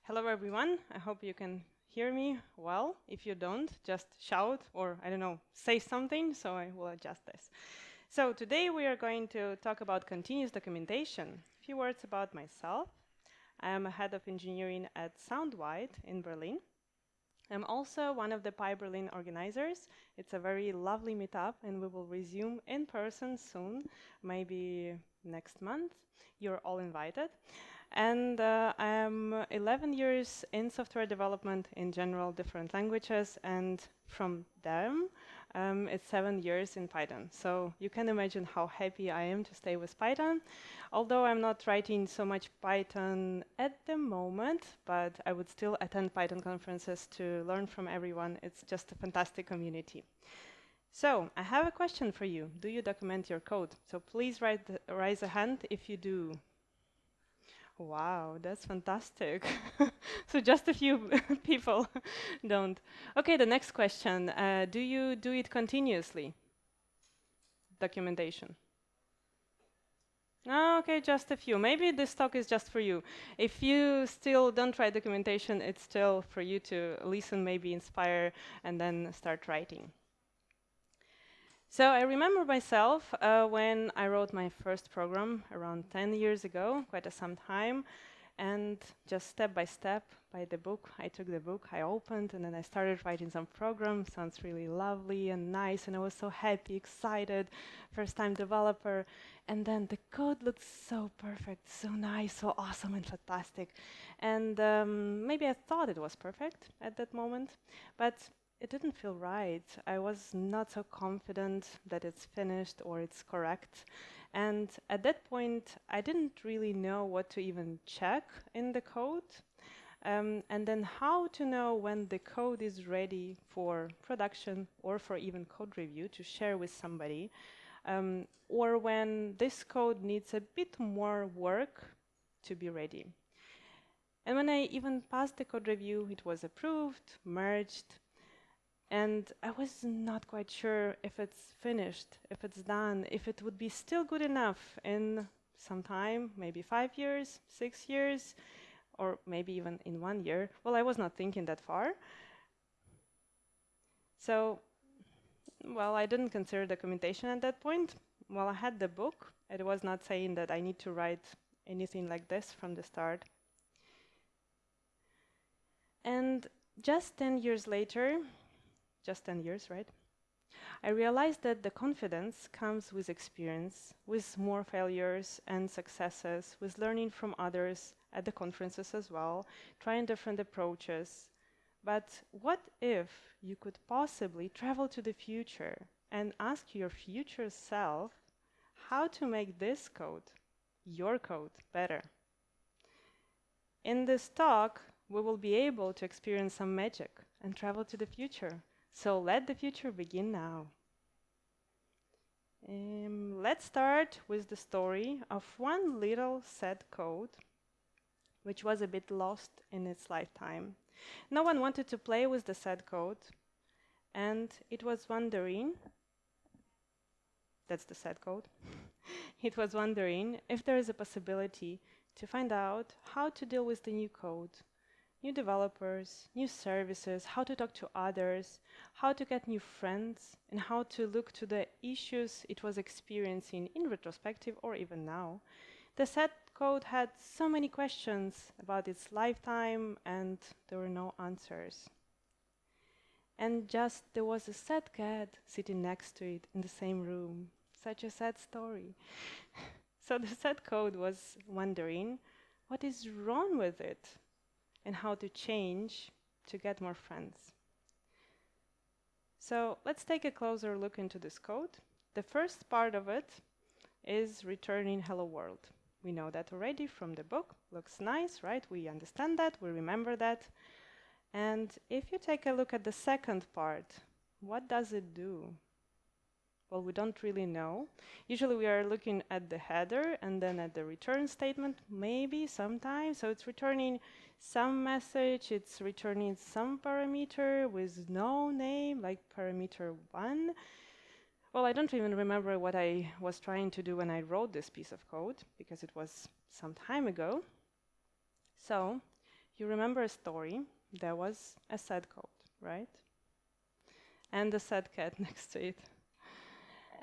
Hello everyone, I hope you can hear me well. If you don't, just shout or, I don't know, say something so I will adjust this. So today we are going to talk about continuous documentation. A few words about myself. I am a head of engineering at Soundwide in Berlin. I'm also one of the PyBerlin organizers. It's a very lovely meetup and we will resume in person soon, maybe next month. You're all invited. And I'm 11 years in software development in general, different languages, and from them, it's 7 years in Python. So you can imagine how happy I am to stay with Python, although I'm not writing so much Python at the moment, but I would still attend Python conferences to learn from everyone. It's just a fantastic community. So I have a question for you. Do you document your code? So please raise a hand if you do. Wow, that's fantastic. So just a few people don't. Okay, the next question. Do you do it continuously? Documentation. Oh, okay, just a few. Maybe this talk is just for you. If you still don't write documentation, it's still for you to listen, maybe inspire, and then start writing. So I remember myself when I wrote my first program around 10 years ago, quite some time, and just step by step by the book. I took the book, I opened, and then I started writing some program. Sounds really lovely and nice, and I was so happy, excited, first-time developer. And then the code looked so perfect, so nice, so awesome and fantastic. And maybe I thought it was perfect at that moment, but it didn't feel right. I was not so confident that it's finished or it's correct. And at that point, I didn't really know what to even check in the code. And then how to know when the code is ready for production or for even code review to share with somebody, or when this code needs a bit more work to be ready. And when I even passed the code review, it was approved, merged, and I was not quite sure if it's finished, if it's done, if it would be still good enough in some time, maybe 5 years, 6 years, or maybe even in 1 year. Well, I was not thinking that far. So, well, I didn't consider documentation at that point. Well, I had the book. It was not saying that I need to write anything like this from the start. And just 10 years later, just 10 years, right? I realized that the confidence comes with experience, with more failures and successes, with learning from others at the conferences as well, trying different approaches. But what if you could possibly travel to the future and ask your future self how to make this code, your code, better? In this talk, we will be able to experience some magic and travel to the future. So let the future begin now. Let's start with the story of one little sad code which was a bit lost in its lifetime. No one wanted to play with the sad code, and it was wondering, that's the sad code, it was wondering if there is a possibility to find out how to deal with the new code, new developers, new services, how to talk to others, how to get new friends, and how to look to the issues it was experiencing in retrospective or even now. The sad code had so many questions about its lifetime and there were no answers. And just there was a sad cat sitting next to it in the same room. Such a sad story. So the sad code was wondering what is wrong with it and how to change to get more friends. So let's take a closer look into this code. The first part of it is returning hello world. We know that already from the book. Looks nice, right? We understand that, we remember that. And if you take a look at the second part, what does it do? Well, we don't really know. Usually we are looking at the header and then at the return statement, maybe sometimes. So it's returning some message, it's returning some parameter with no name, like parameter 1. Well, I don't even remember what I was trying to do when I wrote this piece of code, because it was some time ago. So You remember a story? There was a sad code, right? And a sad cat next to it.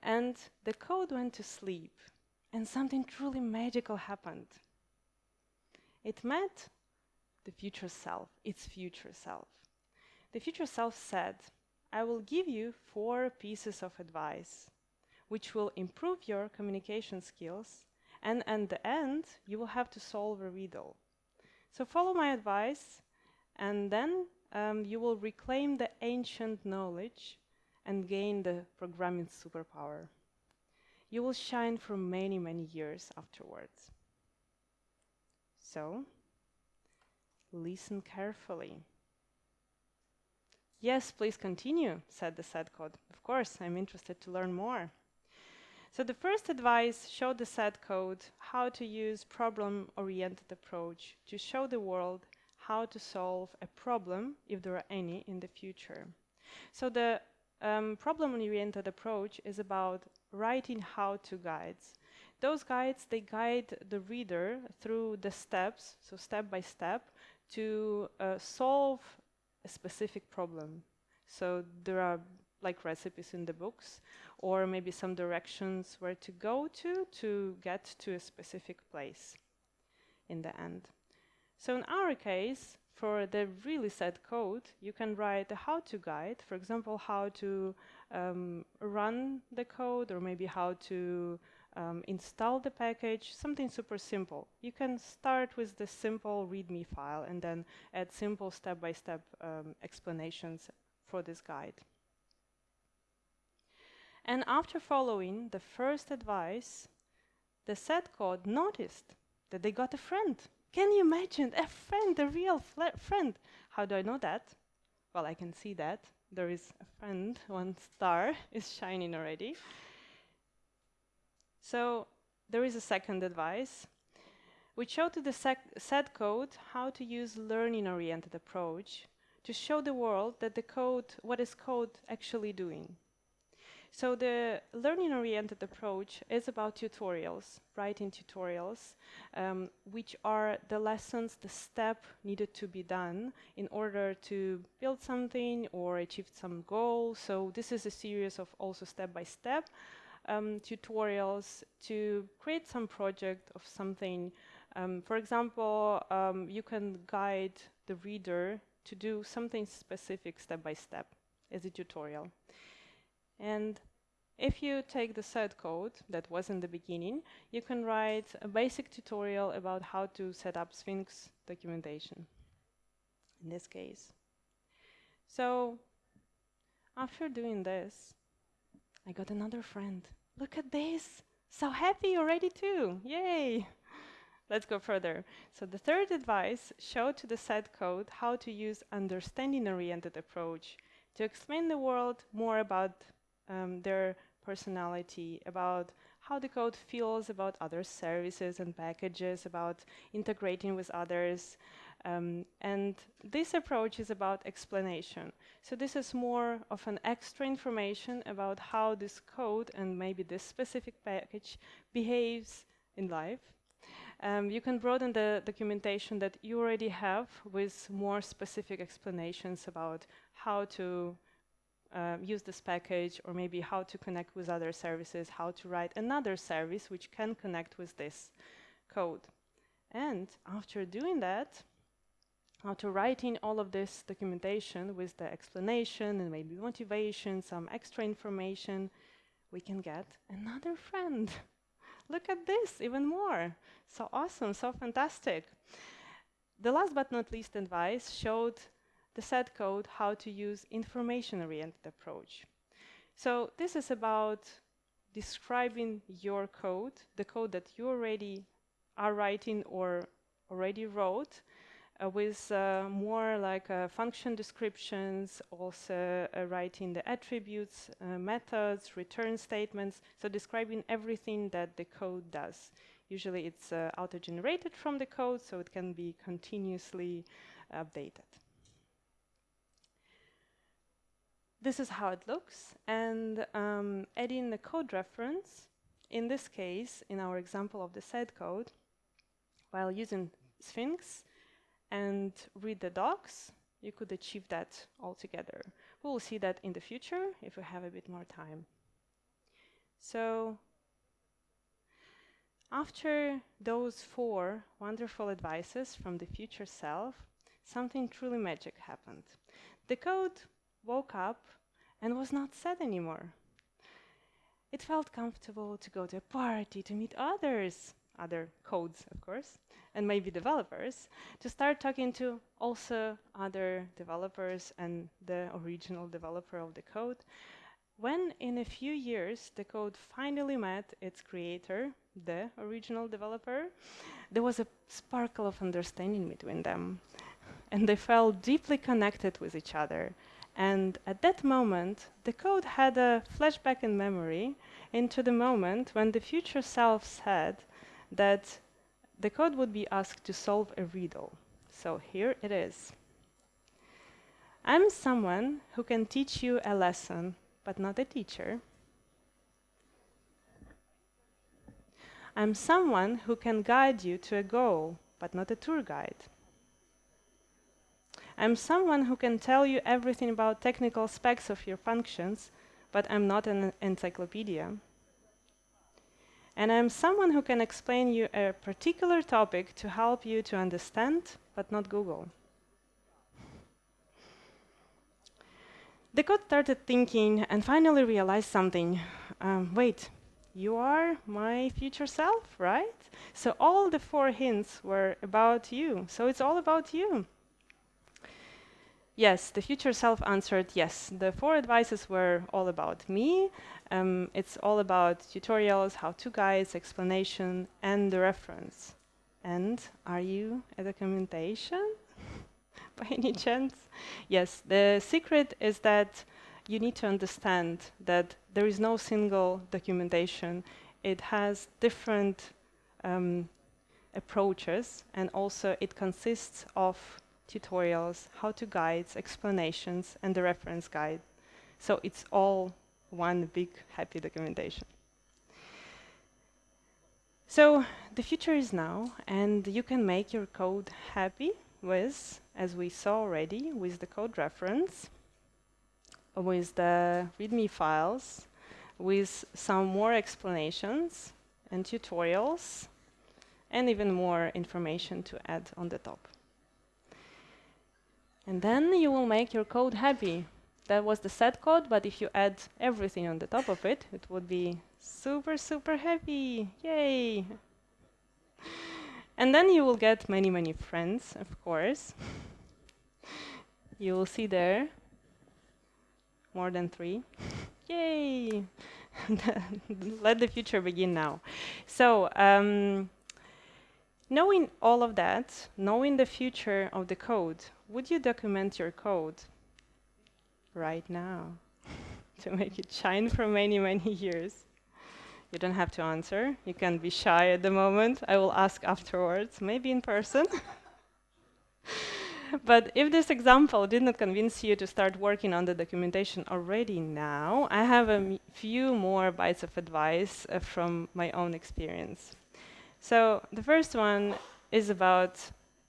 And the code went to sleep, and something truly magical happened. It met the future self, its future self. The future self said, I will give you 4 pieces of advice, which will improve your communication skills, and at the end, you will have to solve a riddle. So follow my advice, and then you will reclaim the ancient knowledge and gain the programming superpower. You will shine for many, many years afterwards. So, listen carefully. Yes, please continue, said the sad code. Of course, I'm interested to learn more. So the first advice showed the sad code how to use problem-oriented approach to show the world how to solve a problem, if there are any, in the future. So the problem-oriented approach is about writing how-to guides. Those guides, they guide the reader through the steps, so step by step, to solve a specific problem. So there are like recipes in the books, or maybe some directions where to go to get to a specific place in the end. So in our case, for the really sad code, you can write a how-to guide, for example, how to run the code, or maybe how to install the package, something super simple. You can start with the simple README file and then add simple step-by-step explanations for this guide. And after following the first advice, the sad code noticed that they got a friend. Can you imagine? A friend, a real friend. How do I know that? Well, I can see that. There is a friend, 1 star is shining already. So there is a second advice, which showed to the sad code how to use learning-oriented approach to show the world that the code, what is code actually doing. So the learning-oriented approach is about tutorials, writing tutorials, which are the lessons, the step needed to be done in order to build something or achieve some goal. So this is a series of also step-by-step tutorials to create some project of something. For example, you can guide the reader to do something specific step-by-step as a tutorial. And if you take the sad code that was in the beginning, you can write a basic tutorial about how to set up Sphinx documentation, in this case. So after doing this, I got another friend. Look at this! So happy already too! Yay! Let's go further. So the third advice showed to the sad code how to use understanding-oriented approach to explain the world more about their personality, about how the code feels about other services and packages, about integrating with others. And this approach is about explanation. So this is more of an extra information about how this code and maybe this specific package behaves in life. You can broaden the documentation that you already have with more specific explanations about how to use this package, or maybe how to connect with other services, how to write another service which can connect with this code. And after doing that, after writing all of this documentation with the explanation and maybe motivation, some extra information, we can get another friend. Look at this, even more. So awesome, so fantastic. The last but not least advice showed the sad code how to use information-oriented approach. So this is about describing your code, the code that you already are writing or already wrote, with more like function descriptions, also writing the attributes, methods, return statements, so describing everything that the code does. Usually it's auto-generated from the code, so it can be continuously updated. This is how it looks, and adding the code reference, in this case, in our example of the sad code, while using Sphinx, and read the docs, you could achieve that all together. We will see that in the future if we have a bit more time. So after those 4 wonderful advices from the future self, something truly magic happened. The code woke up and was not sad anymore. It felt comfortable to go to a party, to meet others, other codes, of course, and maybe developers, to start talking to also other developers and the original developer of the code. When in a few years the code finally met its creator, the original developer, there was a sparkle of understanding between them, and they felt deeply connected with each other. And at that moment, the code had a flashback in memory into the moment when the future self said that the code would be asked to solve a riddle. So here it is. I'm someone who can teach you a lesson, but not a teacher. I'm someone who can guide you to a goal, but not a tour guide. I'm someone who can tell you everything about technical specs of your functions, but I'm not an encyclopedia. And I'm someone who can explain you a particular topic to help you to understand, but not Google. The code started thinking and finally realized something. Wait, you are my future self, right? So all the 4 hints were about you. So it's all about you. Yes, the future self answered yes. The 4 advices were all about me. It's all about tutorials, how-to guides, explanation, and the reference. And are you a documentation? By any chance? Yes, the secret is that you need to understand that there is no single documentation. It has different approaches, and also it consists of tutorials, how-to guides, explanations, and the reference guide. So it's all one big happy documentation. So the future is now, and you can make your code happy with, as we saw already, with the code reference, with the README files, with some more explanations and tutorials, and even more information to add on the top. And then you will make your code happy. That was the sad code, but if you add everything on the top of it, it would be super, super happy. Yay! And then you will get many, many friends, of course. You will see there more than 3. Yay! Let the future begin now. So, knowing all of that, knowing the future of the code, would you document your code right now to make it shine for many, many years? You don't have to answer. You can be shy at the moment. I will ask afterwards, maybe in person. But if this example did not convince you to start working on the documentation already now, I have a few more bites of advice from my own experience. So the first one is about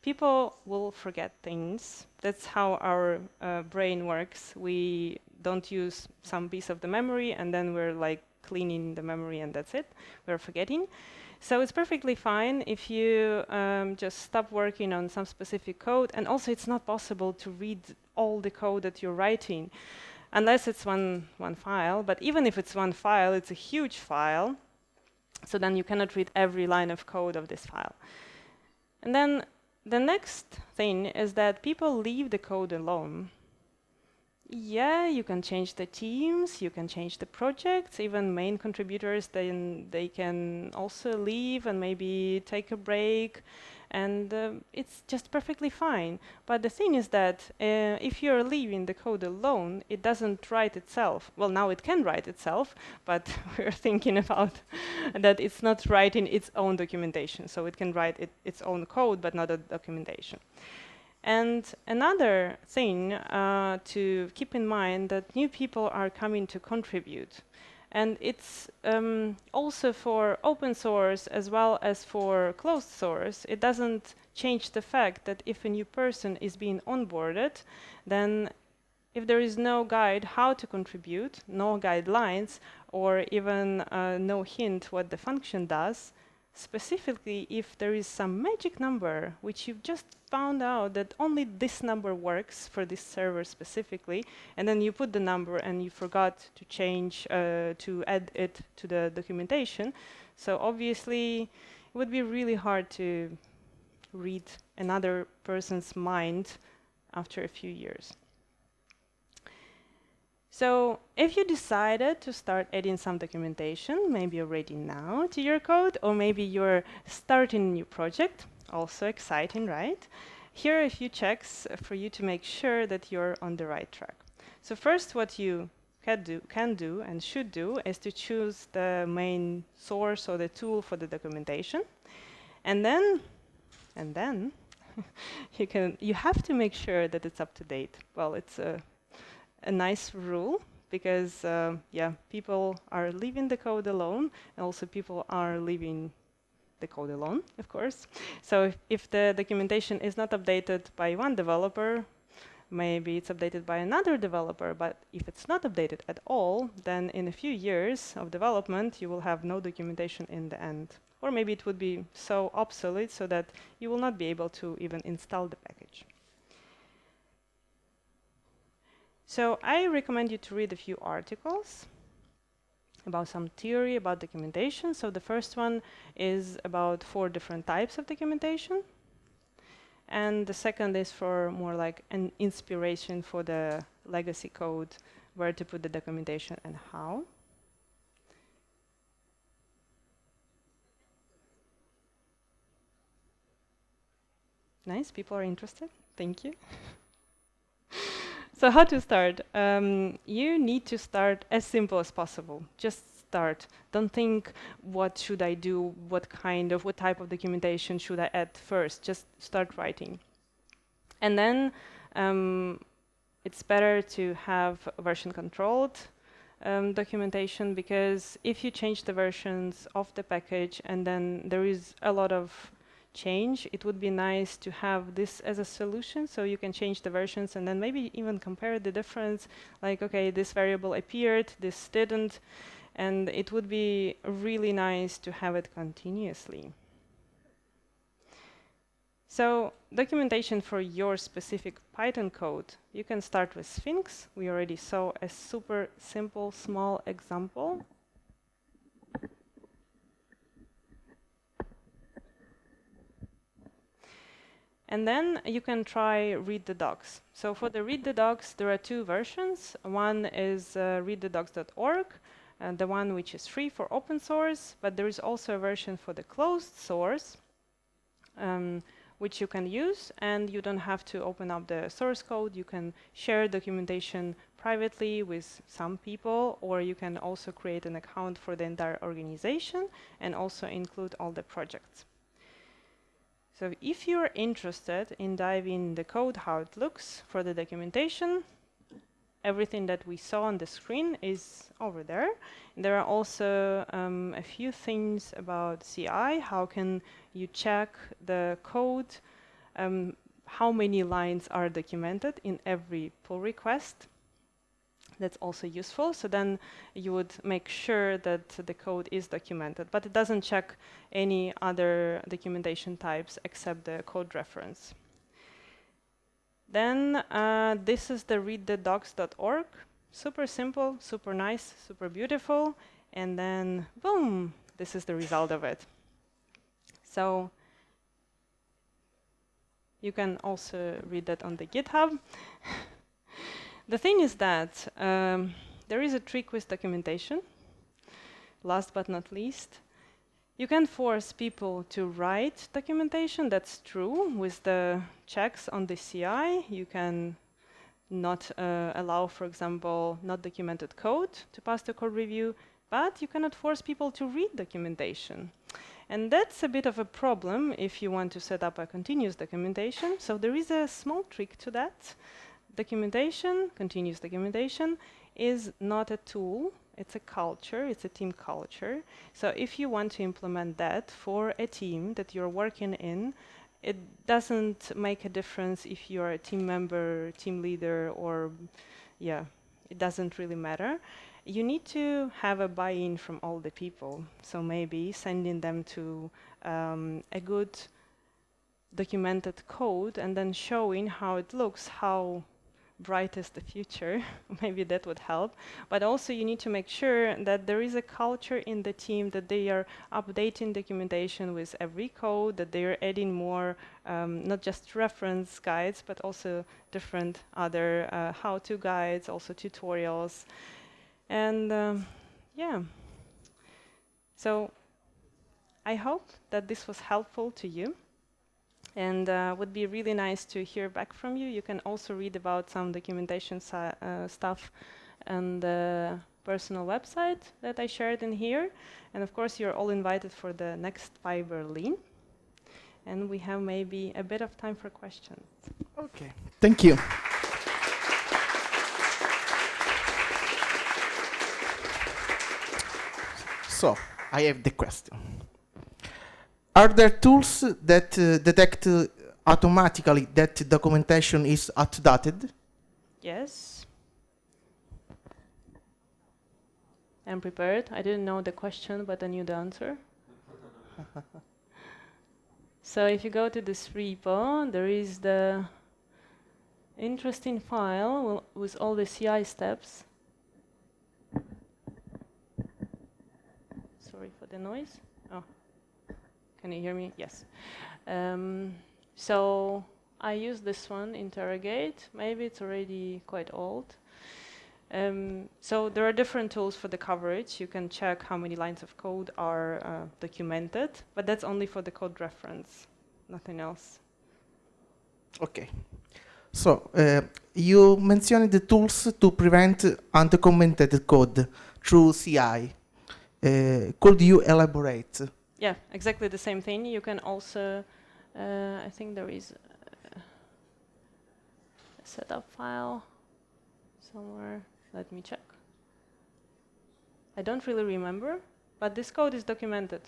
people will forget things. That's how our brain works. We don't use some piece of the memory, and then we're like cleaning the memory, and that's it. We're forgetting. So it's perfectly fine if you just stop working on some specific code. And also, it's not possible to read all the code that you're writing, unless it's one file. But even if it's one file, it's a huge file. So then you cannot read every line of code of this file. And then the next thing is that people leave the code alone. Yeah, you can change the teams, you can change the projects, even main contributors, then they can also leave and maybe take a break, and it's just perfectly fine. But the thing is that if you're leaving the code alone, it doesn't write itself. Well, now it can write itself, but we're thinking about that it's not writing its own documentation, so it can write its own code, but not a documentation. And another thing to keep in mind that new people are coming to contribute. And it's also for open source as well as for closed source. It doesn't change the fact that if a new person is being onboarded, then if there is no guide how to contribute, no guidelines, or even no hint what the function does, specifically if there is some magic number which you've just found out that only this number works for this server specifically, and then you put the number and you forgot to change, to add it to the documentation, so obviously it would be really hard to read another person's mind after a few years. So if you decided to start adding some documentation, maybe already now to your code, or maybe you're starting a new project, also exciting, right? Here are a few checks for you to make sure that you're on the right track. So first, what you can do and should do is to choose the main source or the tool for the documentation. And then you have to make sure that it's up to date. Well, it's a nice rule because people are leaving the code alone, and also people are leaving the code alone, of course. So if the documentation is not updated by one developer, maybe it's updated by another developer, but if it's not updated at all, then in a few years of development, you will have no documentation in the end. Or maybe it would be so obsolete so that you will not be able to even install the package. So I recommend you to read a few articles about some theory about documentation. So the first one is about 4 different types of documentation. And the second is for more like an inspiration for the legacy code, where to put the documentation and how. Nice, people are interested. Thank you. So how to start? You need to start as simple as possible. Just start. Don't think, what should I do? What type of documentation should I add first? Just start writing. And then it's better to have version controlled documentation, because if you change the versions of the package and then there is a lot of change, it would be nice to have this as a solution, so you can change the versions and then maybe even compare the difference, like, okay, this variable appeared, this didn't, and it would be really nice to have it continuously. So documentation for your specific Python code, you can start with Sphinx. We already saw a super simple, small example. And then you can try read the docs. So for the read the docs, there are 2 versions. One is readthedocs.org, and the one which is free for open source, but there is also a version for the closed source, which you can use, and you don't have to open up the source code. You can share documentation privately with some people, or you can also create an account for the entire organization and also include all the projects. So if you're interested in diving the code, how it looks for the documentation, everything that we saw on the screen is over there. There are also a few things about CI. How can you check the code? How many lines are documented in every pull request? That's also useful. So then you would make sure that the code is documented, but it doesn't check any other documentation types except the code reference. Then this is the readthedocs.org. Super simple, super nice, super beautiful. And then boom, this is the result of it. So you can also read that on the GitHub. The thing is that there is a trick with documentation. Last but not least, you can force people to write documentation. That's true. With the checks on the CI, you can not allow, for example, not documented code to pass the code review, but you cannot force people to read documentation. And that's a bit of a problem if you want to set up a continuous documentation. So there is a small trick to that. Documentation, continuous documentation, is not a tool It's a culture, it's a team culture. So if you want to implement that for a team that you're working in, it doesn't make a difference if you're a team member, team leader, or yeah, it doesn't really matter. You need to have a buy-in from all the people. So maybe sending them to a good documented code and then showing how it looks, how bright is the future. Maybe that would help. But also you need to make sure that there is a culture in the team, that they are updating documentation with every code, that they are adding more, not just reference guides, but also different other how-to guides, also tutorials. And yeah, so I hope that this was helpful to you. And would be really nice to hear back from you. You can also read about some documentation stuff on the personal website that I shared in here. And of course, you're all invited for the next Pi Berlin. And we have maybe a bit of time for questions. Okay, thank you. So, I have the question. Are there tools that detect automatically that documentation is outdated? Yes. I'm prepared. I didn't know the question, but I knew the answer. So if you go to this repo, there is the interesting file with all the CI steps. Sorry for the noise. Oh, can you hear me? Yes. So I use this one, interrogate. Maybe it's already quite old. So there are different tools for the coverage. You can check how many lines of code are documented, but that's only for the code reference, nothing else. Okay. So, you mentioned the tools to prevent undocumented code through CI. Could you elaborate? Yeah, exactly the same thing. You can also, I think there is a setup file somewhere. Let me check. I don't really remember, but this code is documented.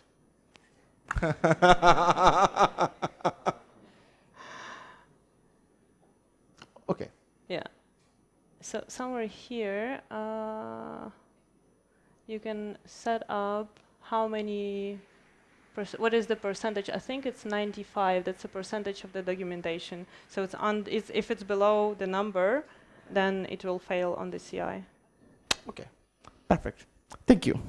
Okay. Yeah. So somewhere here, you can set up how many, what is the percentage? I think it's 95. That's the percentage of the documentation. So it's if it's below the number, then it will fail on the CI. Okay. Perfect. Thank you.